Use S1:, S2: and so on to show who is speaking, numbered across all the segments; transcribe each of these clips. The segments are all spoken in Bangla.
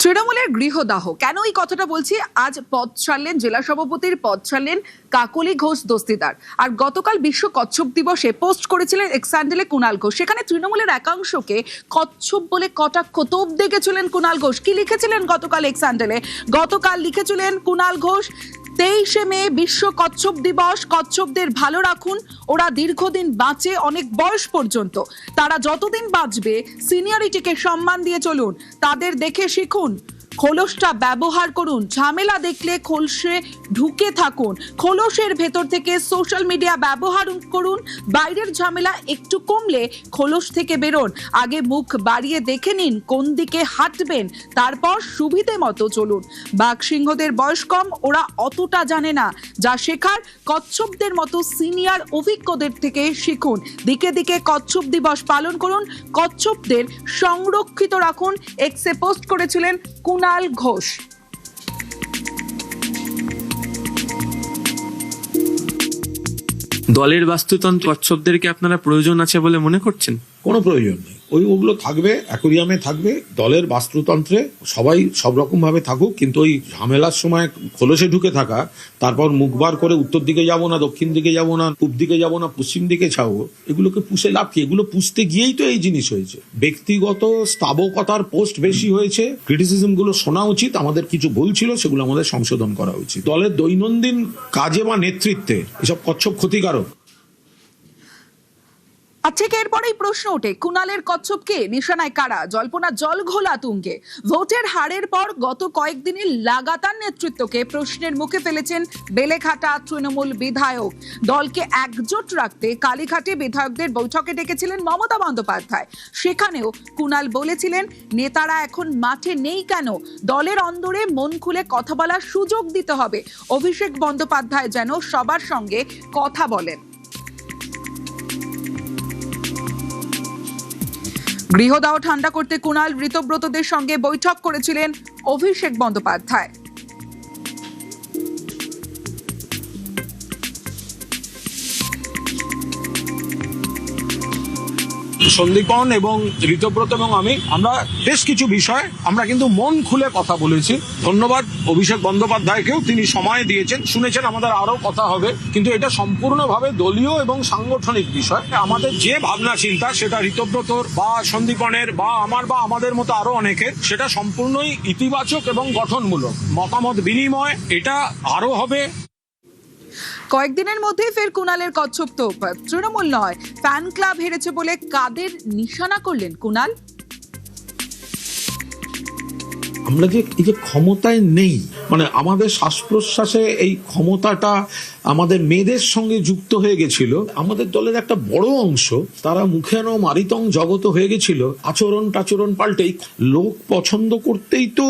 S1: তৃণমূলের গৃহদাহ, কেন এই কথাটা বলছি? আজ পদ ছাড়লেন, জেলা সভাপতির পদ ছাড়লেন কাকলি ঘোষ দস্তিদার। আর গতকাল বিশ্ব কচ্ছপ দিবসে পোস্ট করেছিলেন এক্স হ্যান্ডেলে কুণাল ঘোষ। সেখানে তৃণমূলের একাংশকে কচ্ছপ বলে কটাক্ষ তোপ দেখেছিলেন কুণাল ঘোষ। কি লিখেছিলেন গতকাল এক্স হ্যান্ডেলে? গতকাল লিখেছিলেন কুণাল ঘোষ, 23শে মে বিশ্ব কচ্ছপ দিবস, কচ্ছপদের ভালো রাখুন, ওরা দীর্ঘদিন বাঁচে, অনেক বয়স পর্যন্ত। তারা যতদিন বাঁচবে সিনিয়রিটিকে সম্মান দিয়ে চলুন, তাদের দেখে শিখুন, খোলসটা ব্যবহার করুন, ঝামেলা দেখলে খোলসে ঢুকে থাকুন, খোলসের ভেতর থেকে সোশ্যাল মিডিয়া ব্যবহার করুন, বাইরের ঝামেলা একটু কমলে খোলস থেকে বেরোন, আগে মুখ বাড়িয়ে দেখে নিন কোন দিকে হাঁটবেন, তারপর সুবিধে মতো চলুন। বাঘসিংহদের বয়স কম, ওরা অতটা জানে না, যা শেখার কচ্ছপদের মতো সিনিয়র অভিজ্ঞদের থেকে শিখুন, দিকে দিকে কচ্ছপ দিবস পালন করুন, কচ্ছপদের সংরক্ষিত রাখুন। এক্সে পোস্ট করেছিলেন কুণাল ঘোষ।
S2: দলের বাস্তুতন্ত্র কচ্ছপদেরকে আপনারা প্রয়োজন আছে বলে মনে করছেন?
S3: কোনো প্রয়োজন নেই। ওগুলো থাকবে, অ্যাকোরিয়ামে থাকবে। দলের বাস্তুতন্ত্রে সবাই সব রকম ভাবে থাকুক, কিন্তু ওই ঝামেলার সময় খোলসে ঢুকে থাকা, তারপর মুখ বার করে উত্তর দিকে যাব না, দক্ষিণ দিকে যাব না, পূব দিকে যাব না, পশ্চিম দিকে যাবো, এগুলোকে পুষে লাভ কি? এগুলো পুষতে গিয়েই তো এই জিনিস হয়েছে। ব্যক্তিগত স্থাবকতার পোস্ট বেশি হয়েছে। ক্রিটিসিজম গুলো শোনা উচিত, আমাদের কিছু ভুল ছিল, সেগুলো আমাদের সংশোধন করা উচিত। দলের দৈনন্দিন কাজে বা নেতৃত্বে এসব কচ্ছপ ক্ষতিকারক।
S1: আচ্ছা, এরপরেই প্রশ্ন ওঠে, কুণালের কচ্ছপকে নিশানায় কারা? জল্পনা জল ঘোলা তুঙ্গে। ভোটের হারের পর গত কয়েকদিনের লাগাতার নেতৃত্বকে প্রশ্নের মুখে ফেলেছেন বেলেঘাটা তৃণমূল বিধায়ক। দলকে একজোট রাখতে কালীঘাটে বিধায়কদের বৈঠকে ডেকেছিলেন মমতা বন্দ্যোপাধ্যায়। সেখানেও কুণাল বলেছিলেন, নেতারা এখন মাঠে নেই কেন, দলের অন্দরে মন খুলে কথা বলার সুযোগ দিতে হবে। অভিষেক বন্দ্যোপাধ্যায় যেন সবার সঙ্গে কথা বলেন। গৃহদাহ ঠান্ডা করতে কুণাল ঋতব্রতদের সঙ্গে বৈঠক করেছিলেন অভিষেক বন্দ্যোপাধ্যায়।
S4: সন্দীপন এবং ঋতব্রত এবং আমরা বেশ কিছু বিষয় আমরা কিন্তু মন খুলে কথা বলেছি। ধন্যবাদ অভিষেক বন্দ্যোপাধ্যায়কেও, তিনি সময় দিয়েছেন, শুনেছেন আমাদের আরো কথা হবে, কিন্তু এটা সম্পূর্ণভাবে দলীয় এবং সাংগঠনিক বিষয়। আমাদের যে ভাবনা চিন্তা, সেটা ঋতব্রতর বা সন্দীপনের বা আমার বা আমাদের মতো আরো অনেকের, সেটা সম্পূর্ণই ইতিবাচক এবং গঠনমূলক। মতামত বিনিময় এটা আরো হবে।
S1: কয়েকদিনের মধ্যে ফের কুণালের কচ্ছপ তোপ। তৃণমূল নয়, ফ্যান ক্লাব হেরেছে বলে কাদের নিশানা করলেন কুণাল?
S3: আমরা যে এই যে ক্ষমতায় নেই, মানে আমাদের শ্বাস প্রশ্বাসে এই ক্ষমতাটা আমাদের মেয়েদের সঙ্গে যুক্ত হয়ে গেছিল। আমাদের দলের একটা বড় অংশ তারা মুখেন মারিতং জগত হয়ে গেছিল। আচরণ টাচরণ পাল্টেই লোক পছন্দ করতেই তো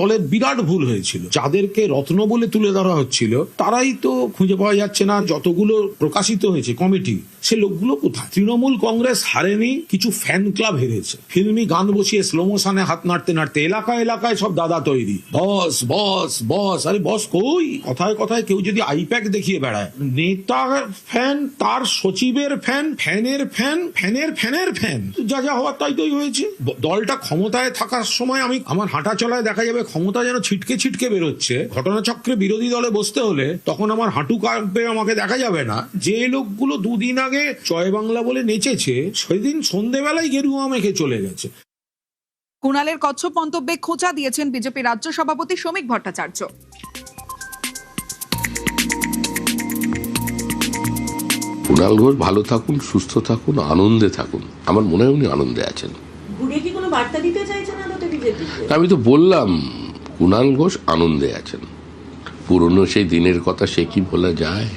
S3: দলের বিরাট ভুল হয়েছিল। যাদেরকে রত্ন বলে তুলে ধরা হচ্ছিল তারাই তো খুঁজে পাওয়া যাচ্ছে না। যতগুলো প্রকাশিত হয়েছে কমিটি, সে লোকগুলো কোথায়? তৃণমূল কংগ্রেস হারেনি, কিছু ফ্যান ক্লাব হেরেছে। ফিল্মি গান বসিয়ে স্লো মোশনে হাত নাড়তে নাড়তে এলাকায় এলাকায় সব দাদা তৈরি, বস বস বস। আরে বস কই? কথায় কথায় কেউ যদি আইপ্যাক দেখিয়ে বেড়ায়। নেতার ফ্যান, তার সচিবের ফ্যান, ফ্যানের ফ্যান, ফ্যানের ফ্যানের ফ্যান, যা যা হওয়ার তাই তোই হয়েছে। দলটা ক্ষমতায় থাকার সময় আমার হাঁটা চলায় দেখা যাবে ক্ষমতা যেন ছিটকে ছিটকে বেরোচ্ছে। ঘটনাচক্রে বিরোধী দলে বসতে হলে তখন আমার হাঁটু কাঁপবে, আমাকে দেখা যাবে না। যে লোকগুলো দুদিন আগে জয় বাংলা বলে নেচেছে, সেদিন সন্ধ্যেবেলায় গেরুয়া মেখে চলে গেছে।
S1: কুণালের কচ্ছপ মন্তব্যে খোঁচা দিয়েছেন বিজেপি রাজ্য সভাপতি শ্রমিক ভট্টাচার্য।
S5: কুণাল ঘোষ ভালো থাকুন, সুস্থ থাকুন, আনন্দে থাকুন। আমার মনে হয় উনি আনন্দে আছেন। আমি তো বললাম কুণাল ঘোষ আনন্দে আছেন। পুরনো সেই দিনের কথা সে কি বলা যায়?